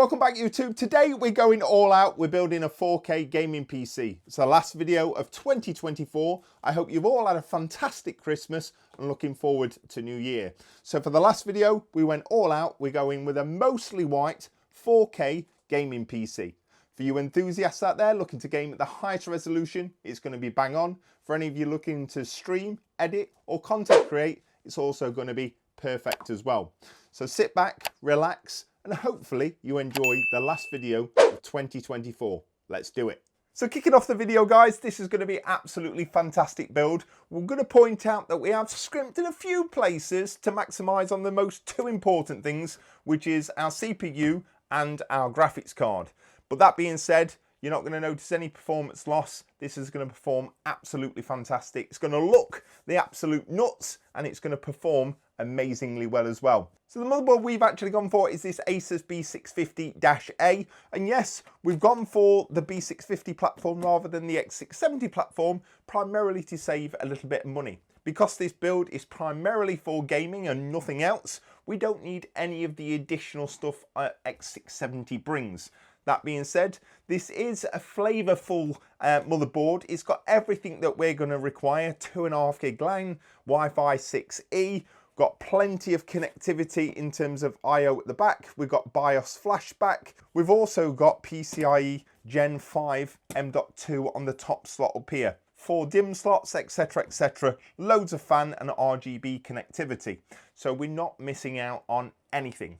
Welcome back YouTube. Today we're going all out. We're building a 4K gaming PC. It's the last video of 2024. I hope you've all had a fantastic Christmas and looking forward to New Year. So for the last video, we went all out. We're going with a mostly white 4K gaming PC. For you enthusiasts out there looking to game at the highest resolution, it's going to be bang on. For any of you looking to stream, edit or content create, it's also going to be perfect as well. So sit back, relax, and hopefully you enjoy the last video of 2024. Let's do it. So kicking off the video, guys, this is going to be absolutely fantastic build. We're going to point out that we have scrimped in a few places to maximize on the most two important things, which is our CPU and our graphics card. But that being said, you're not going to notice any performance loss. This is going to perform absolutely fantastic. It's going to look the absolute nuts and it's going to perform amazingly well as well. So the motherboard we've actually gone for is this Asus B650-A, and yes, we've gone for the B650 platform rather than the X670 platform, primarily to save a little bit of money. Because this build is primarily for gaming and nothing else, we don't need any of the additional stuff X670 brings. That being said, this is a flavourful motherboard. It's got everything that we're going to require: 2.5 gig LAN, Wi-Fi 6E, got plenty of connectivity in terms of I/O at the back. We've got BIOS flashback. We've also got PCIe Gen 5 M.2 on the top slot up here. 4 DIMM slots, etc, etc. Loads of fan and RGB connectivity. So we're not missing out on anything.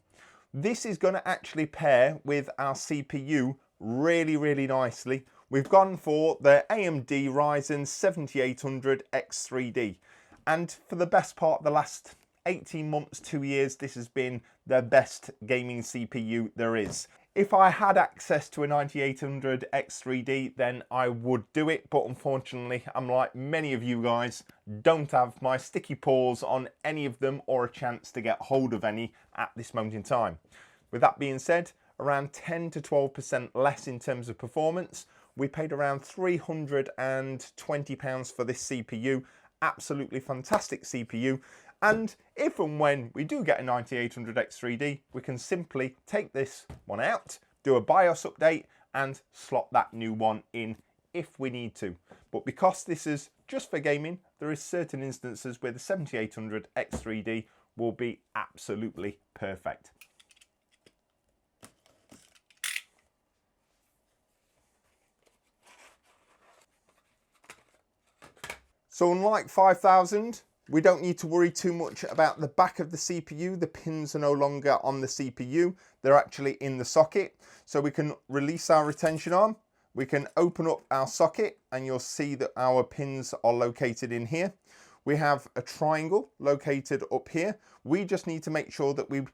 This is going to actually pair with our CPU really nicely. We've gone for the AMD Ryzen 7800X3D. And for the best part of the last 18 months, 2 years, this has been the best gaming CPU there is. If I had access to a 9800X3D, then I would do it, but unfortunately, I'm like many of you guys, don't have my sticky paws on any of them or a chance to get hold of any at this moment in time. With that being said, around 10 to 12% less in terms of performance. We paid around £320 for this CPU. Absolutely fantastic CPU. And if and when we do get a 9800X3D, we can simply take this one out, do a BIOS update and slot that new one in if we need to. But because this is just for gaming, there is certain instances where the 7800X3D will be absolutely perfect. So unlike 5000, we don't need to worry too much about the back of the CPU. The pins are no longer on the CPU. They're actually in the socket. So we can release our retention arm. We can open up our socket and you'll see that our pins are located in here. We have a triangle located up here. We just need to make sure that we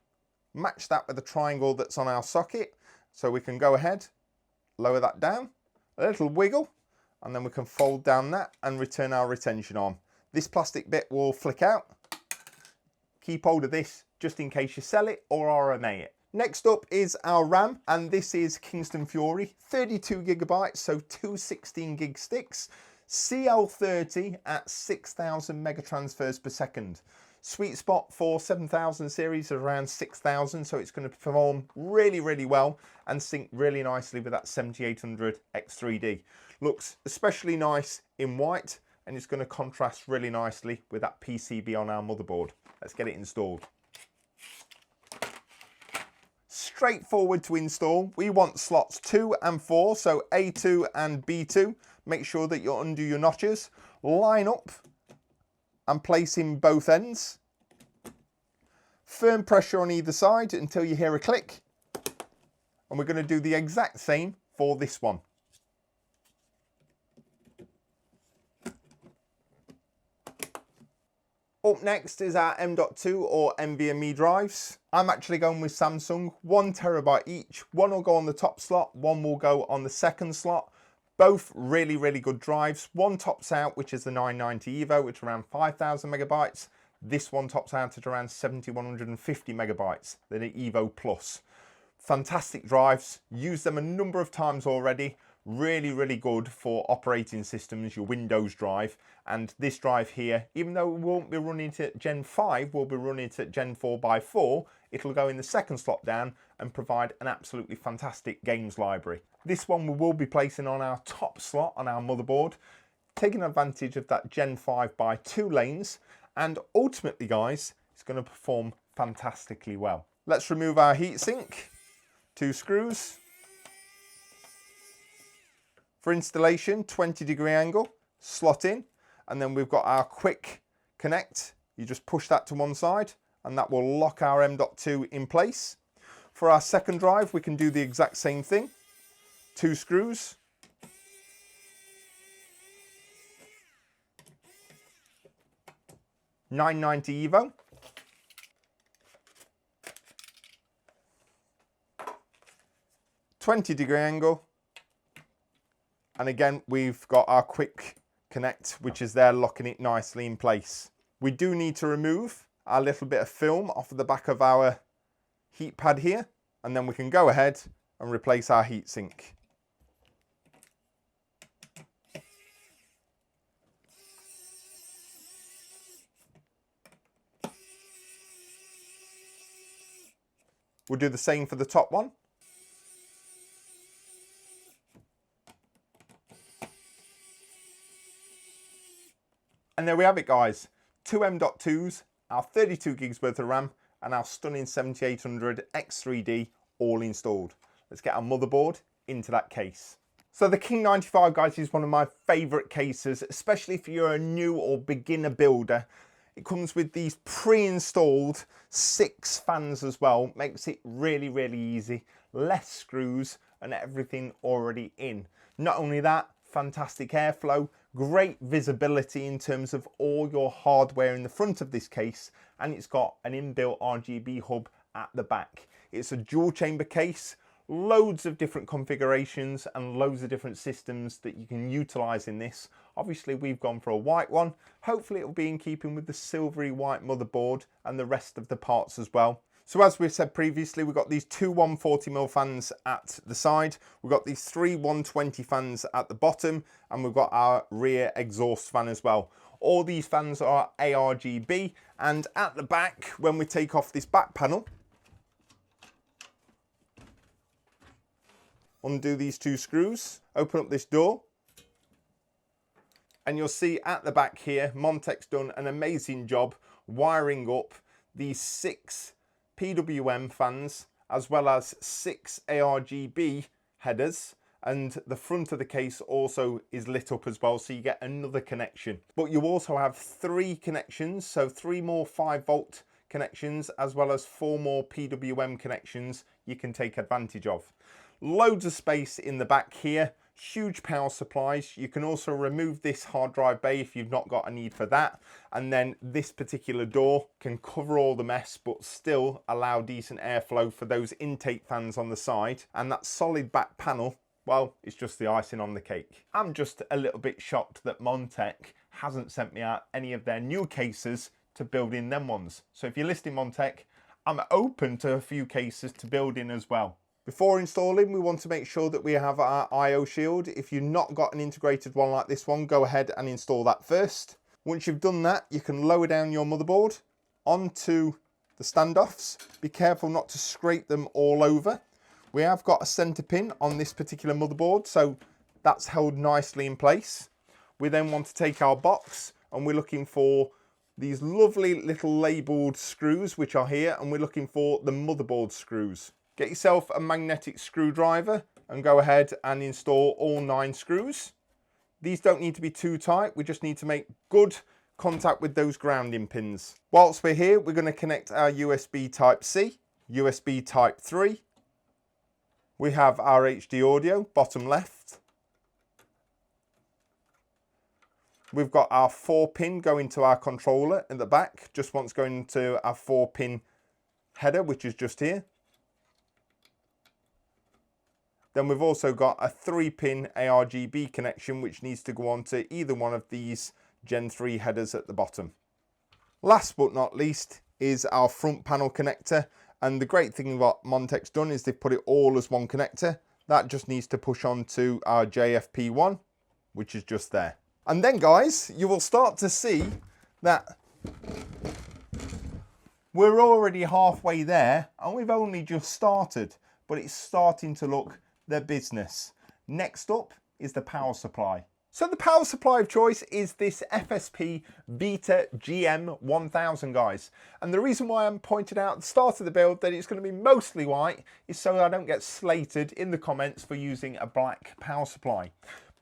match that with the triangle that's on our socket. So we can go ahead, lower that down, a little wiggle, and then we can fold down that and return our retention arm. This plastic bit will flick out. Keep hold of this just in case you sell it or RMA it. Next up is our RAM, and this is Kingston Fury, 32 gigabytes, so two 16 gig sticks, CL30 at 6,000 megatransfers per second. Sweet spot for 7000 series is around 6,000, so it's going to perform really well and sync really nicely with that 7800X3D. Looks especially nice in white, and it's going to contrast really nicely with that PCB on our motherboard. Let's get it installed. Straightforward to install. We want slots 2 and 4, so A2 and B2. Make sure that you undo your notches. Line up and place in both ends. Firm pressure on either side until you hear a click. And we're going to do the exact same for this one. Up next is our M.2 or NVMe drives. I'm actually going with Samsung, 1 terabyte each. One will go on the top slot, one will go on the second slot. Both really good drives. One tops out, which is the 990 Evo, which is around 5,000 megabytes. This one tops out at around 7,150 megabytes, the Evo Plus. Fantastic drives, used them a number of times already. Really good for operating systems, your Windows drive. And this drive here, even though we won't be running it at Gen 5, we'll be running it at Gen 4x4, it'll go in the second slot down and provide an absolutely fantastic games library. This one we will be placing on our top slot on our motherboard, taking advantage of that Gen 5 by 2 lanes, and ultimately guys, it's going to perform fantastically well. Let's remove our heatsink, 2 screws. For installation, 20-degree angle, slot in, and then we've got our quick connect. You just push that to one side and that will lock our M.2 in place. For our second drive, we can do the exact same thing. 2 screws. $990 Evo. $20-degree angle. And again, we've got our quick connect, which is there locking it nicely in place. We do need to remove our little bit of film off of the back of our heat pad here, and then we can go ahead and replace our heatsink. We'll do the same for the top one. And there we have it guys, 2 M.2s, our 32 gigs worth of RAM and our stunning 7800X3D all installed. Let's get our motherboard into that case. So the King 95 guys is one of my favourite cases, especially if you're a new or beginner builder. It comes with these pre-installed 6 fans as well, makes it really, really easy. Less screws and everything already in. Not only that, fantastic airflow, great visibility in terms of all your hardware in the front of this case, and it's got an inbuilt RGB hub at the back. It's a dual chamber case, loads of different configurations and loads of different systems that you can utilize in this. Obviously we've gone for a white one. Hopefully it will be in keeping with the silvery white motherboard and the rest of the parts as well. So as we've said previously, we've got these 2 140mm fans at the side, we've got these 3 120 fans at the bottom, and we've got our rear exhaust fan as well. All these fans are ARGB, and at the back, when we take off this back panel, undo these 2 screws, open up this door, and you'll see at the back here, Montech's done an amazing job wiring up these 6 PWM fans as well as 6 ARGB headers, and the front of the case also is lit up as well, so you get another connection. But you also have 3 connections, so 3 more 5-volt connections as well as 4 more PWM connections you can take advantage of. Loads of space in the back here, huge power supplies. You can also remove this hard drive bay if you've not got a need for that, and then this particular door can cover all the mess but still allow decent airflow for those intake fans on the side. And that solid back panel, well, it's just the icing on the cake. I'm just a little bit shocked that Montech hasn't sent me out any of their new cases to build in them ones. So if you're listing Montech, I'm open to a few cases to build in as well. Before installing, we want to make sure that we have our AIO shield. If you've not got an integrated one like this one, go ahead and install that first. Once you've done that, you can lower down your motherboard onto the standoffs. Be careful not to scrape them all over. We have got a center pin on this particular motherboard, so that's held nicely in place. We then want to take our box, and we're looking for these lovely little labeled screws which are here, and we're looking for the motherboard screws. Get yourself a magnetic screwdriver and go ahead and install all 9 screws. These don't need to be too tight, we just need to make good contact with those grounding pins. Whilst we're here, we're going to connect our USB Type-C, USB Type-3. We have our HD audio, bottom left. We've got our 4-pin going to our controller at the back, just once going to our 4-pin header, which is just here. Then we've also got a 3-pin ARGB connection which needs to go on to either one of these Gen 3 headers at the bottom. Last but not least is our front panel connector, and the great thing what Montech's done is they've put it all as one connector. That just needs to push on to our JFP1, which is just there. And then guys, you will start to see that We're already halfway there and we've only just started, but it's starting to look their business. Next up is the power supply. So the power supply of choice is this FSP Vita GM1000, guys. And the reason why I'm pointing out at the start of the build that it's going to be mostly white is so I don't get slated in the comments for using a black power supply.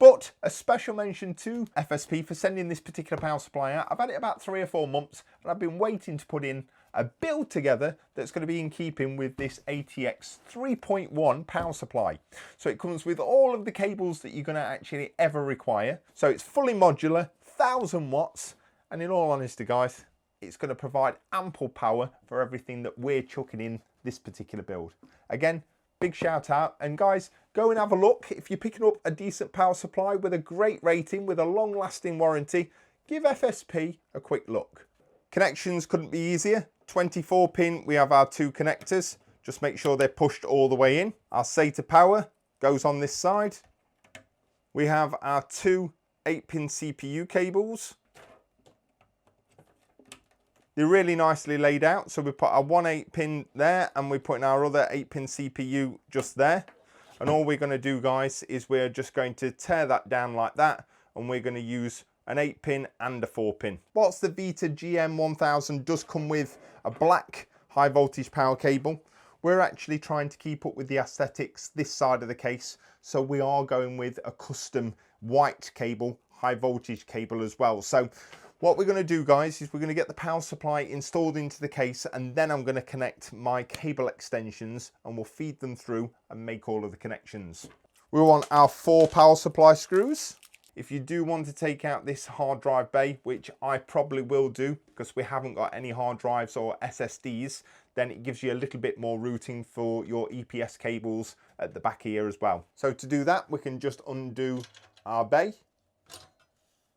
But a special mention to FSP for sending this particular power supply out. I've had it about 3 or 4 months and I've been waiting to put in a build together that's going to be in keeping with this ATX 3.1 power supply. So it comes with all of the cables that you're going to actually ever require. So it's fully modular, 1000 watts, and in all honesty, guys, it's going to provide ample power for everything that we're chucking in this particular build. Again, big shout out, and guys, go and have a look. If you're picking up a decent power supply with a great rating, with a long lasting warranty, give FSP a quick look. Connections couldn't be easier. 24 pin, we have our 2 connectors. Just make sure they're pushed all the way in. Our SATA power goes on this side. We have our 2 8-pin CPU cables. They're really nicely laid out. So we put our 1 8-pin there and we're putting our other 8-pin CPU just there. And all we're going to do, guys, is we're just going to tear that down like that, and we're going to use an 8-pin and a 4-pin. Whilst the Vita GM1000 does come with a black high voltage power cable, we're actually trying to keep up with the aesthetics this side of the case, so we are going with a custom white cable, high voltage cable as well. So what we're going to do, guys, is we're going to get the power supply installed into the case, and then I'm going to connect my cable extensions and we'll feed them through and make all of the connections. We want our 4 power supply screws. If you do want to take out this hard drive bay, which I probably will do because we haven't got any hard drives or SSDs, then it gives you a little bit more routing for your EPS cables at the back here as well. So to do that, we can just undo our bay.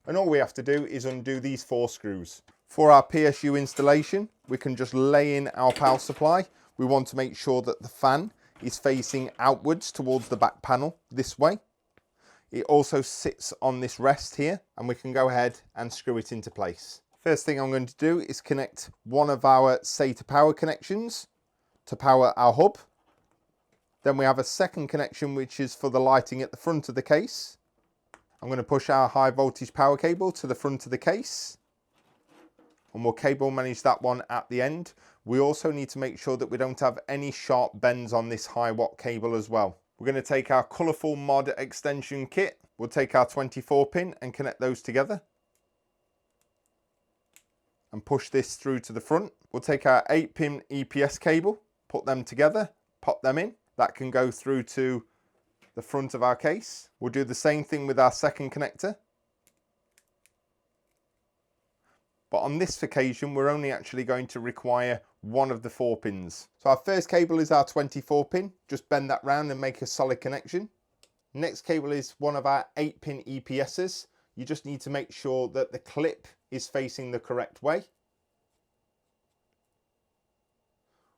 And all we have to do is undo these 4 screws. For our PSU installation, we can just lay in our power supply. We want to make sure that the fan is facing outwards towards the back panel this way. It also sits on this rest here, and we can go ahead and screw it into place. First thing I'm going to do is connect one of our SATA power connections to power our hub. Then we have a second connection which is for the lighting at the front of the case. I'm going to push our high voltage power cable to the front of the case, and we'll cable manage that one at the end. We also need to make sure that we don't have any sharp bends on this high watt cable as well. We're going to take our colourful mod extension kit. We'll take our 24 pin and connect those together and push this through to the front. We'll take our 8-pin EPS cable, put them together, pop them in. That can go through to the front of our case. We'll do the same thing with our second connector. But on this occasion, we're only actually going to require one of the 4 pins. So our first cable is our 24 pin. Just bend that round and make a solid connection. Next cable is one of our 8-pin EPSs. You just need to make sure that the clip is facing the correct way.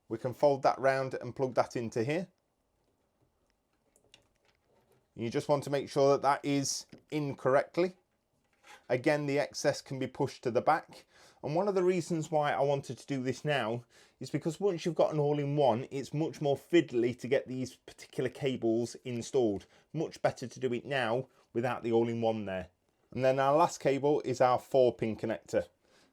We can fold that round and plug that into here. You just want to make sure that that is in correctly. Again, the excess can be pushed to the back. And one of the reasons why I wanted to do this now is because once you've got an all-in-one, it's much more fiddly to get these particular cables installed. Much better to do it now without the all-in-one there. And then our last cable is our 4-pin connector.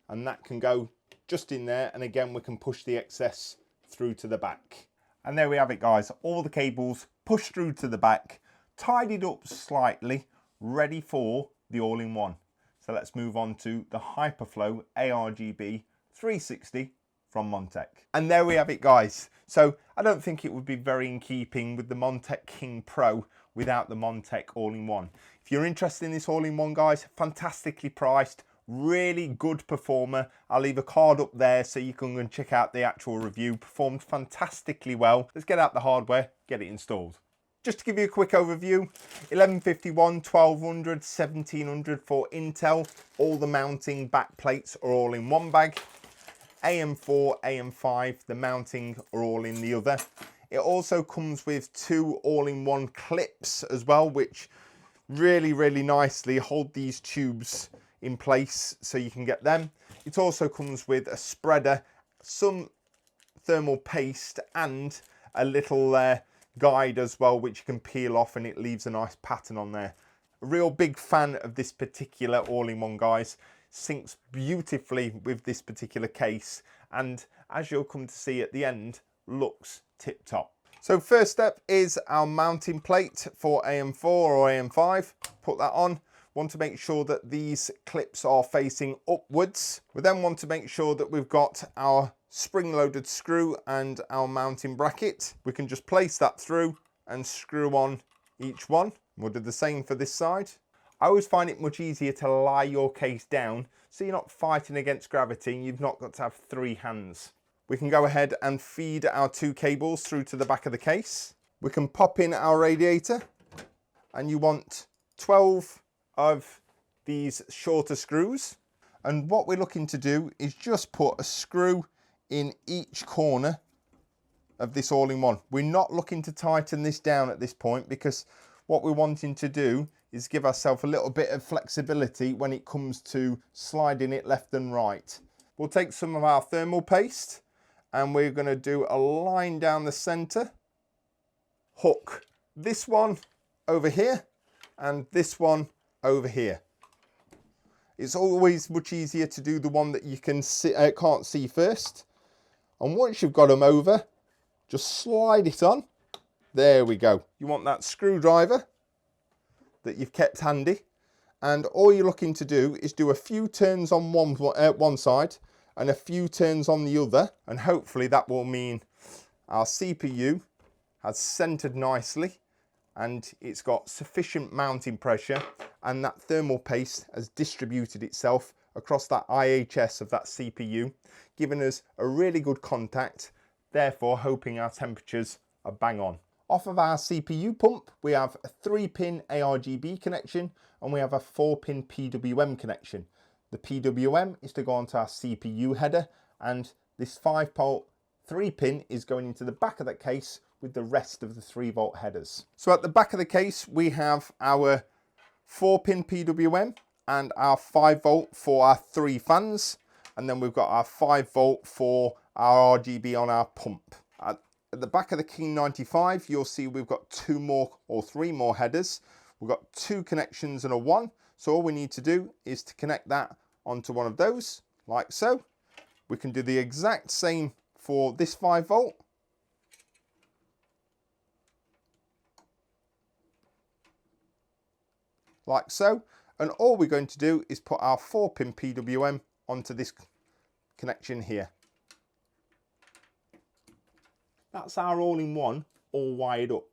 And that can go just in there. And again, we can push the excess through to the back. And there we have it, guys. All the cables pushed through to the back, tidied up slightly, ready for the all-in-one. So let's move on to the Hyperflow ARGB 360 from Montech. And there we have it, guys. So I don't think it would be very in keeping with the Montech King Pro without the Montech all-in-one. If you're interested in this all-in-one, guys, fantastically priced, really good performer. I'll leave a card up there so you can go and check out the actual review. Performed fantastically well. Let's get out the hardware, get it installed. Just to give you a quick overview, 1151, 1200, 1700 for Intel. All the mounting back plates are all in one bag. AM4, AM5, the mounting are all in the other. It also comes with 2 all-in-one clips as well, which really nicely hold these tubes in place so you can get them. It also comes with a spreader. Some thermal paste and a little guide as well, which you can peel off and it leaves a nice pattern on there. A real big fan of this particular all-in-one, guys. Syncs beautifully with this particular case, and as you'll come to see at the end, looks tip-top. So first step is our mounting plate for AM4 or AM5. Put that on. Want to make sure that these clips are facing upwards. We then want to make sure that we've got our spring-loaded screw and our mounting bracket. We can just place that through and screw on each one. We'll do the same for this side. I always find it much easier to lie your case down so you're not fighting against gravity and you've not got to have 3 hands. We can go ahead and feed our 2 cables through to the back of the case. We can pop in our radiator, and you want 12 of these shorter screws. And what we're looking to do is just put a screw in each corner of this all-in-one. We're not looking to tighten this down at this point, because what we're wanting to do is give ourselves a little bit of flexibility when it comes to sliding it left and right. We'll take some of our thermal paste and we're going to do a line down the center, hook this one over here and this one over here. It's always much easier to do the one that you can see, can't see first. And once you've got them over, just slide it on. There we go. You want that screwdriver that you've kept handy, and all you're looking to do is do a few turns on one side and a few turns on the other, and hopefully that will mean our CPU has centered nicely and it's got sufficient mounting pressure, and that thermal paste has distributed itself across that IHS of that CPU, giving us a really good contact, therefore hoping our temperatures are bang on. Off of our CPU pump, we have a 3-pin ARGB connection and we have a 4-pin PWM connection. The PWM is to go onto our CPU header, and this 5-volt 3-pin is going into the back of that case with the rest of the 3-volt headers. So at the back of the case, we have our 4-pin PWM and our 5-volt for our 3 fans, and then we've got our 5-volt for our RGB on our pump. At the back of the King 95, you'll see we've got 2 more or 3 more headers. We've got 2 connections and a 1. So all we need to do is to connect that onto one of those, like so. We can do the exact same for this 5-volt. Like so. And all we're going to do is put our 4-pin PWM onto this connection here. That's our all-in-one, all wired up.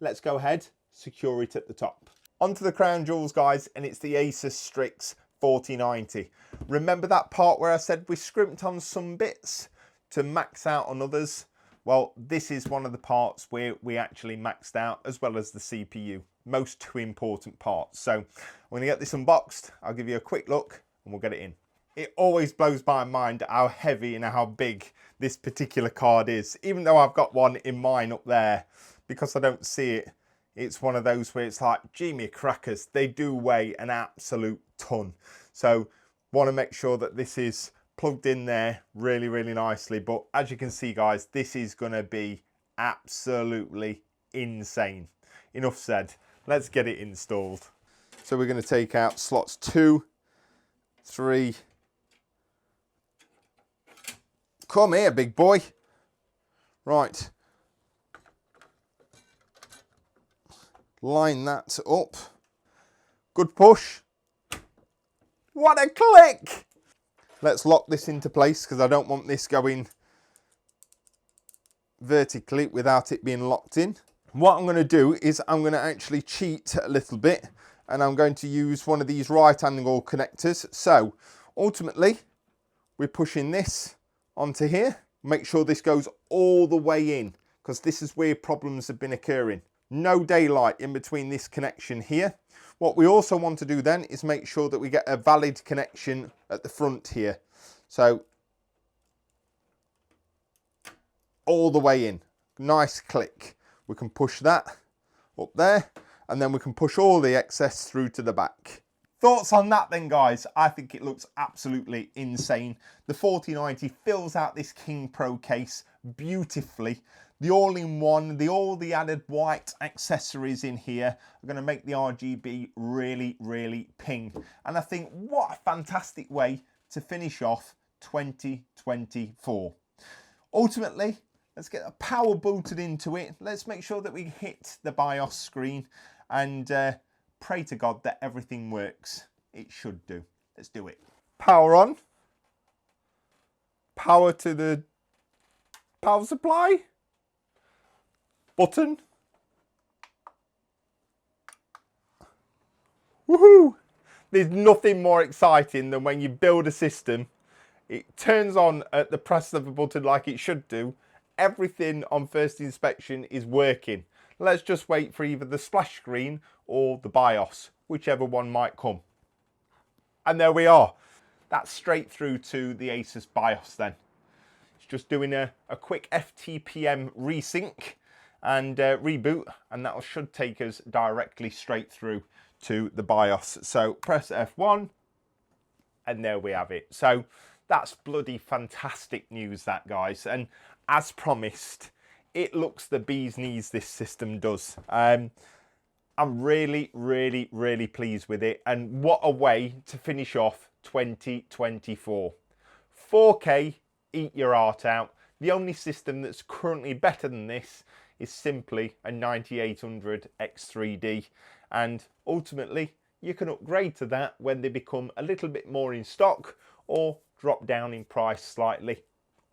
Let's go ahead, secure it at the top. Onto the crown jewels, guys, and it's the Asus Strix 4090. Remember that part where I said we scrimped on some bits to max out on others? Well, this is one of the parts where we actually maxed out, as well as the CPU. Most 2 important parts. So I'm going to get this unboxed. I'll give you a quick look and we'll get it in. It always blows my mind how heavy and how big this particular card is, even though I've got one in mine up there, because I don't see it. It's one of those where it's like, gee me crackers, they do weigh an absolute ton. So want to make sure that this is plugged in there really, really nicely. But as you can see, guys, this is going to be absolutely insane. Enough said, let's get it installed. So we're going to take out slots 2, 3, come here, big boy. Right. Line that up. Good push. What a click! Let's lock this into place, because I don't want this going vertically without it being locked in. What I'm going to do is I'm going to actually cheat a little bit, and I'm going to use one of these right angle connectors. So ultimately, we're pushing this onto here. Make sure this goes all the way in, because this is where problems have been occurring. No daylight in between this connection here. What we also want to do then is make sure that we get a valid connection at the front here. So all the way in. Nice click. We can push that up there, and then we can push all the excess through to the back. Thoughts on that then, guys? I think it looks absolutely insane. The 4090 fills out this King Pro case beautifully. The all-in-one, all the added white accessories in here are going to make the RGB really, really ping. And I think what a fantastic way to finish off 2024. Ultimately, let's get the power booted into it. Let's make sure that we hit the BIOS screen and pray to God that everything works. It should do. Let's do it. Power on. Power to the power supply. Button. Woohoo! There's nothing more exciting than when you build a system, it turns on at the press of a button like it should do. Everything on first inspection is working. Let's just wait for either the splash screen or the BIOS, whichever one might come. And there we are. That's straight through to the Asus BIOS then. It's just doing a quick FTPM resync and reboot, and that should take us directly straight through to the BIOS. So press F1 and there we have it. So that's bloody fantastic news, that, guys. And as promised, it looks the bee's knees, this system does. I'm really, really, really pleased with it. And what a way to finish off 2024. 4K, eat your heart out. The only system that's currently better than this is simply a 7800X3D. And ultimately, you can upgrade to that when they become a little bit more in stock or drop down in price slightly.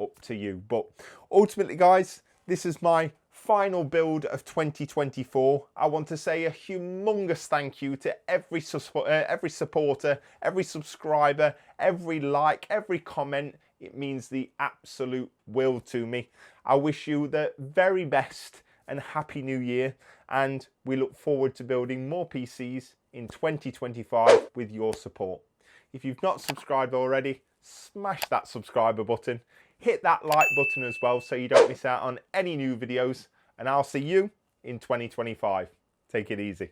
Up to you. But ultimately, guys, this is my final build of 2024. I want to say a humongous thank you to every supporter, every subscriber, every like, every comment. It means the absolute world to me. I wish you the very best and happy new year, and we look forward to building more PCs in 2025 with your support. If you've not subscribed already, smash that subscriber button. Hit that like button as well so you don't miss out on any new videos, and I'll see you in 2025. Take it easy.